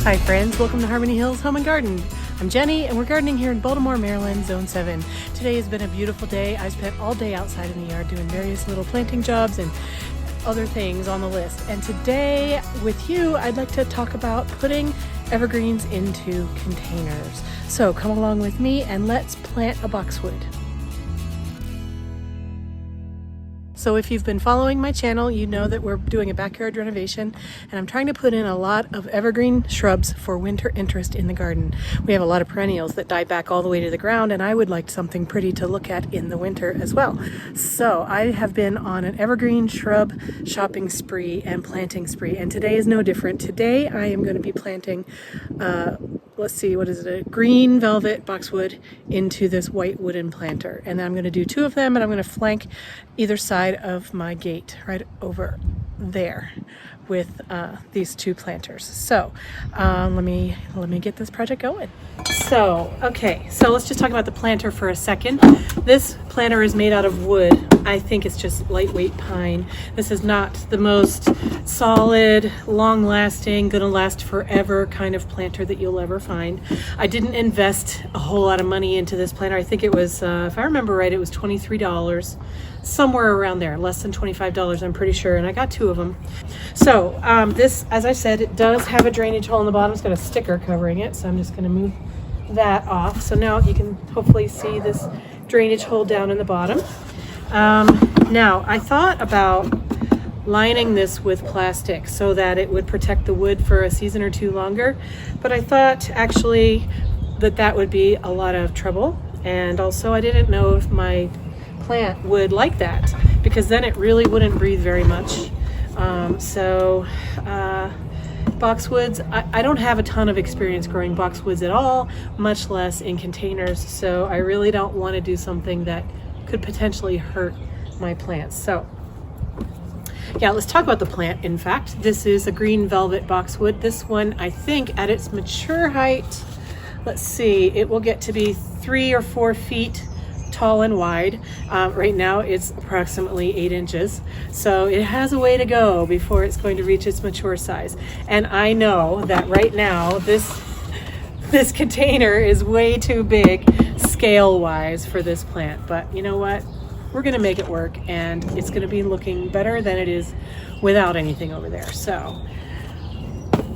Hi friends, welcome to Harmony Hills Home and Garden. I'm Jenny and we're gardening here in Baltimore, Maryland, Zone 7. Today has been a beautiful day. I spent all day outside in the yard doing various little planting jobs and other things on the list. And today with you, I'd like to talk about putting evergreens into containers. So come along with me and let's plant a boxwood. So if you've been following my channel, you know that we're doing a backyard renovation and I'm trying to put in a lot of evergreen shrubs for winter interest in the garden. We have a lot of perennials that die back all the way to the ground and I would like something pretty to look at in the winter as well. So I have been on an evergreen shrub shopping spree and planting spree, and today is no different. Today I am going to be planting let's see, what is it, a green velvet boxwood into this white wooden planter. And then I'm going to do two of them and I'm going to flank either side of my gate right over there with these two planters. So let me get this project going. So let's just talk about the planter for a second. This planter is made out of wood. I think it's just lightweight pine. This is not the most solid, long-lasting, gonna last forever kind of planter that you'll ever find. I didn't invest a whole lot of money into this planter. I think it was, if I remember right, it was $23, somewhere around there, less than $25, I'm pretty sure, and I got two of them. So this, as I said, it does have a drainage hole in the bottom. It's got a sticker covering it, so I'm just gonna move that off. So now you can hopefully see this drainage hole down in the bottom. Now I thought about lining this with plastic so that it would protect the wood for a season or two longer, but I thought actually that would be a lot of trouble, and also I didn't know if my plant would like that, because then it really wouldn't breathe very much. Boxwoods, I don't have a ton of experience growing boxwoods at all, much less in containers, so I really don't want to do something that could potentially hurt my plants. So yeah, let's talk about the plant. In fact, this is a green velvet boxwood. This one, I think at its mature height, let's see, it will get to be 3 or 4 feet tall and wide. Right now it's approximately 8 inches. So it has a way to go before it's going to reach its mature size. And I know that right now this container is way too big scale wise for this plant, but you know what? We're gonna make it work and it's gonna be looking better than it is without anything over there. So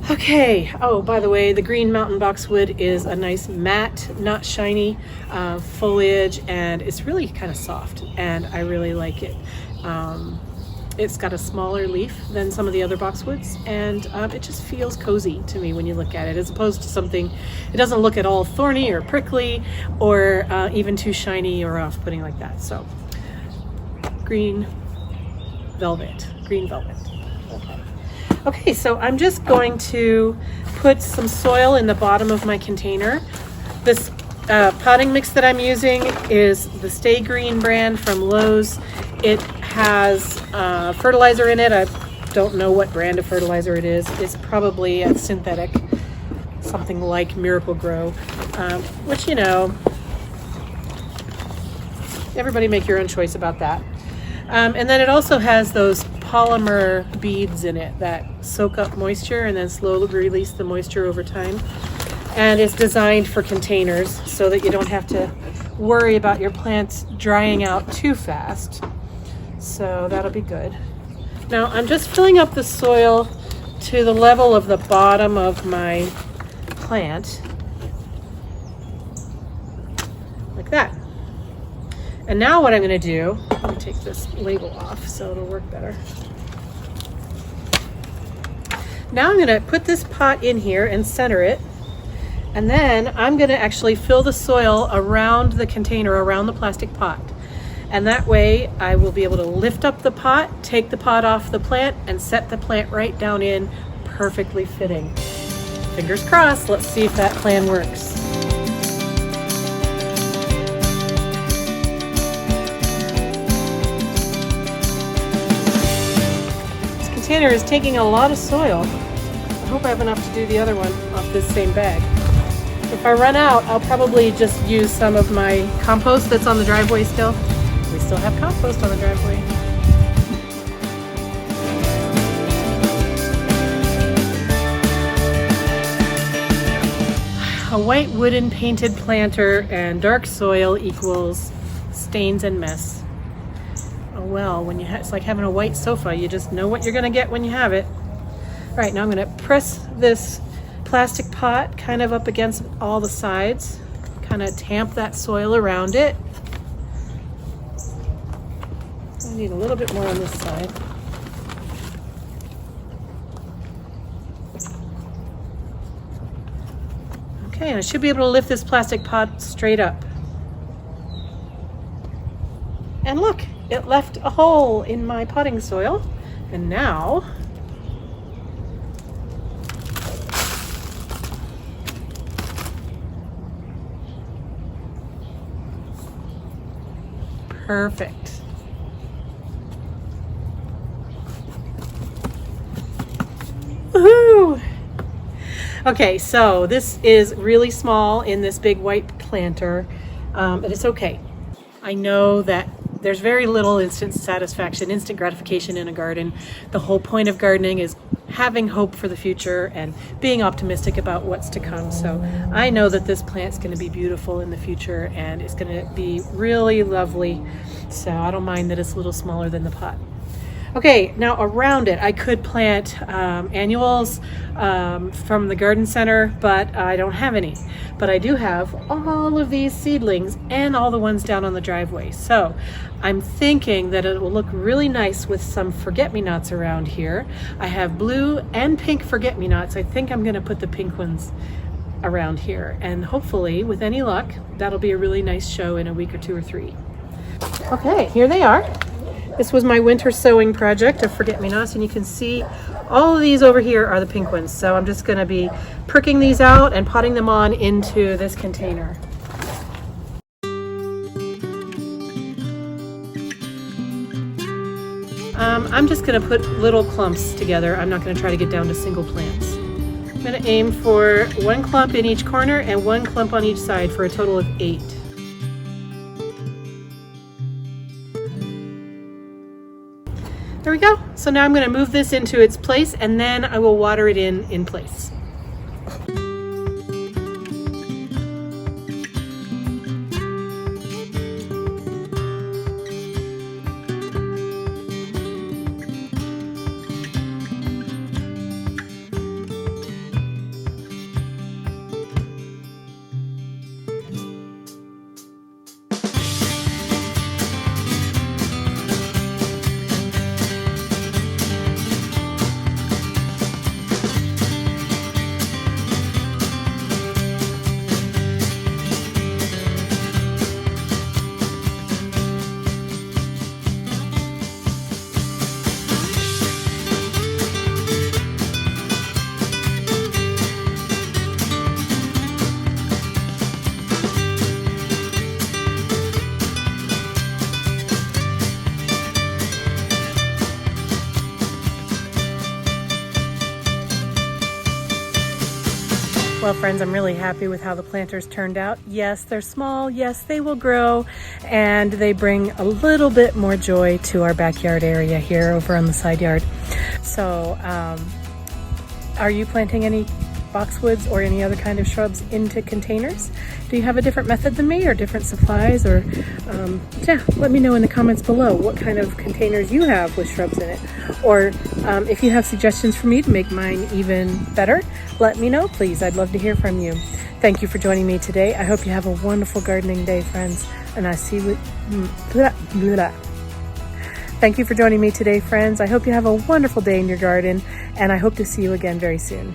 okay, oh, by the way, the green mountain boxwood is a nice matte, not shiny foliage, and it's really kind of soft, and I really like it. It's got a smaller leaf than some of the other boxwoods, and it just feels cozy to me when you look at it, as opposed to something, it doesn't look at all thorny or prickly or even too shiny or off-putting like that. So, green velvet. Okay, so I'm just going to put some soil in the bottom of my container. This potting mix that I'm using is the Stay Green brand from Lowe's. It has fertilizer in it. I don't know what brand of fertilizer it is. It's probably a synthetic, something like Miracle Grow, which, you know, everybody make your own choice about that. And then it also has those polymer beads in it that soak up moisture and then slowly release the moisture over time. And it's designed for containers so that you don't have to worry about your plants drying out too fast. So that'll be good. Now I'm just filling up the soil to the level of the bottom of my plant, like that. And now what I'm going to do, let me take this label off so it'll work better. Now I'm going to put this pot in here and center it. And then I'm going to actually fill the soil around the container, around the plastic pot. And that way I will be able to lift up the pot, take the pot off the plant, and set the plant right down in, perfectly fitting. Fingers crossed, let's see if that plan works. Container is taking a lot of soil. I hope I have enough to do the other one off this same bag. If I run out, I'll probably just use some of my compost that's on the driveway still. We still have compost on the driveway. A white wooden painted planter and dark soil equals stains and mess. Oh well, when it's like having a white sofa, you just know what you're gonna get when you have it. All right, now I'm gonna press this plastic pot kind of up against all the sides, kind of tamp that soil around it. I need a little bit more on this side. Okay, and I should be able to lift this plastic pot straight up. And look, it left a hole in my potting soil. And now, perfect. Woohoo! Okay, so this is really small in this big white planter, but it's okay. I know that there's very little instant satisfaction, instant gratification in a garden. The whole point of gardening is having hope for the future and being optimistic about what's to come. So I know that this plant's going to be beautiful in the future and it's going to be really lovely. So I don't mind that it's a little smaller than the pot. Okay, now around it, I could plant annuals from the garden center, but I don't have any. But I do have all of these seedlings and all the ones down on the driveway. So I'm thinking that it will look really nice with some forget-me-nots around here. I have blue and pink forget-me-nots. I think I'm gonna put the pink ones around here. And hopefully, with any luck, that'll be a really nice show in a week or 2 or 3. Okay, here they are. This was my winter sowing project of forget-me-nots, and you can see all of these over here are the pink ones. So I'm just gonna be pricking these out and potting them on into this container. I'm just gonna put little clumps together. I'm not gonna try to get down to single plants. I'm gonna aim for 1 clump in each corner and 1 clump on each side for a total of 8. There we go. So now I'm going to move this into its place and then I will water it in place. Well, friends, I'm really happy with how the planters turned out. Yes, they're small. Yes, they will grow, and they bring a little bit more joy to our backyard area here over on the side yard. So, are you planting any boxwoods or any other kind of shrubs into containers? Do you have a different method than me or different supplies? Or yeah, let me know in the comments below what kind of containers you have with shrubs in it. Or if you have suggestions for me to make mine even better, let me know, please. I'd love to hear from you. Thank you for joining me today. I hope you have a wonderful gardening day, friends. And I see you. Thank you for joining me today, friends. I hope you have a wonderful day in your garden, and I hope to see you again very soon.